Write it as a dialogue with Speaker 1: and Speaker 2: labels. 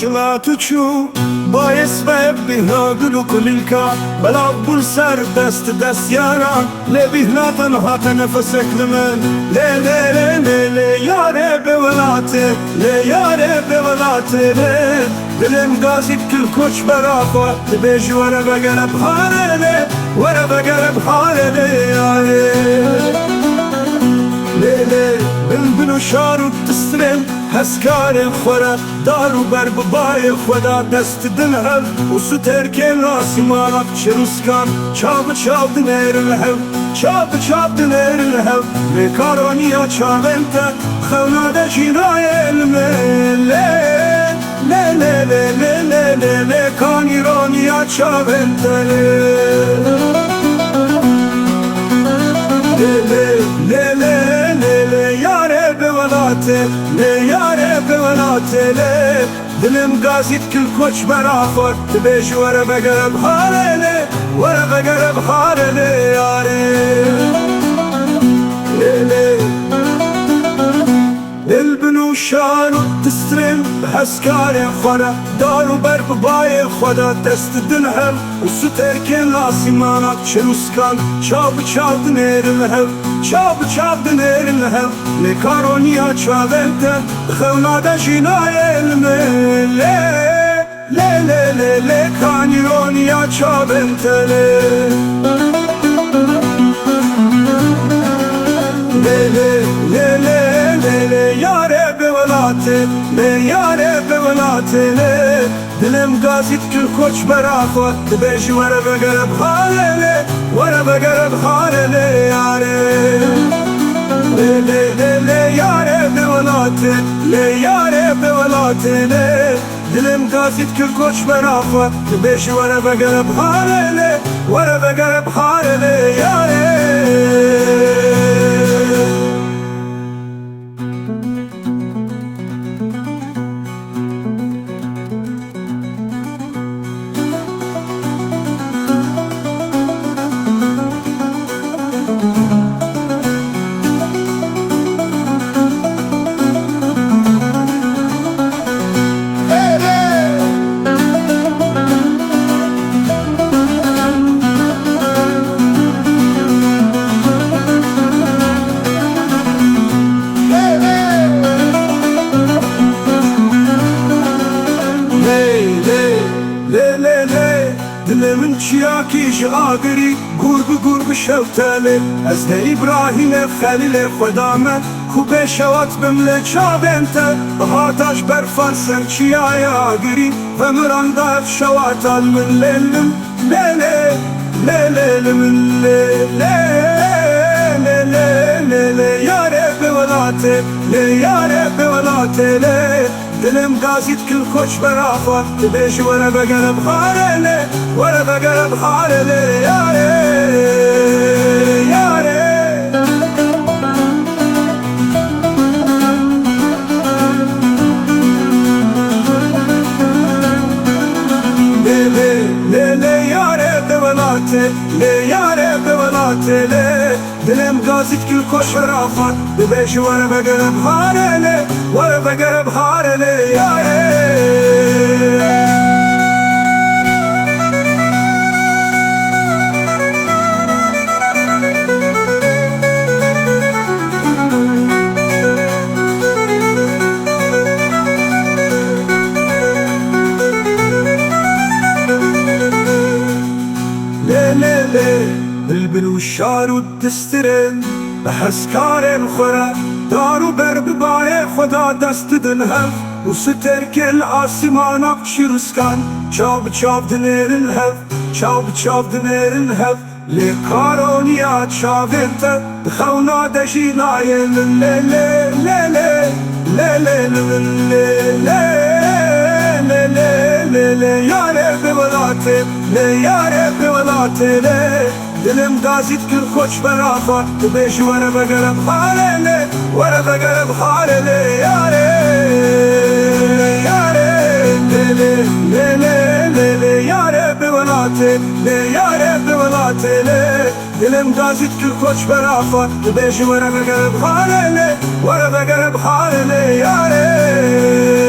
Speaker 1: شلا تشو باعث بهنا قلوك للكا بلا بلسر دست يارا لبهنا تنها تنفسك لمن لي لي لي لي لي يا رب ولاتي لي يا رب ولاتي لي دلم قاسي بكل كوش برافا تبيج ورا بقرب حالي ورا بقرب حالي ليلي بالبنو شارو تسترم هسكار خورا دارو بر ببای خدا دست دنهل وسو ترکن آسمانات چروسکان چاب دنیر الهو چاب دنیر الهو بکارونیا چاونتا خوناده جینای علمه لی کانیرونیا چاونتا لی yâre bevelate le yâre bevelate le dilim gazit kül koç berafat beş vere begereb halele vere begereb halele yâre le البنو شانو تسترم بحسكار خورا دارو بر ببای خدا دست دنهم وسو ترکن آسمانات چروسکان چاب دنیر الهو چاب دنیر الهو لکارونیا چاونتا خوناده جینای علمه لی کانیرونیا چاونتا لی yâre bevelate le yâre bevelate le dilim gazit kül koç berafat beş vere begereb halele vere begereb halele yâre le yâre bevelate le yâre bevelate le dilim gazit kül koç berafat beş vere begereb halele vere begereb halele yâre دلمن چیاکیش آگری گرب شوتله از ده ابراهیم خلیل خدا من خوبه شوات بمله چابنته بهاتاش برفان سر چیای آگری و مرانده شوات المن لیلم لیلی یاره بولاته لی یاره بولاته لی دلم قاسيت كل خوش برافات تبيش وانا بقرب حالي وانا بقرب حالي ياري لي yâre bevelate le yâre bevelate le dilim gazit kül koş verafat beş vere begereb halele vere begereb halele yâre البنو شارو تسترن بحسكار خورا دارو بر ببای خدا دست دنهم وسو ترکل آسمانات چروسکان چاب دنیر الهو چاب دنیر الهو لکارونیا چاونتا بخوناده جینای لی yâre bevelate le yâre bevelate le dilim gazit kül koç berafat beş vere begereb halele vere begereb halele yâre le yâre bevelate le yâre bevelate le dilim gazit kül koç berafat beş vere begereb halele vere begereb halele yâre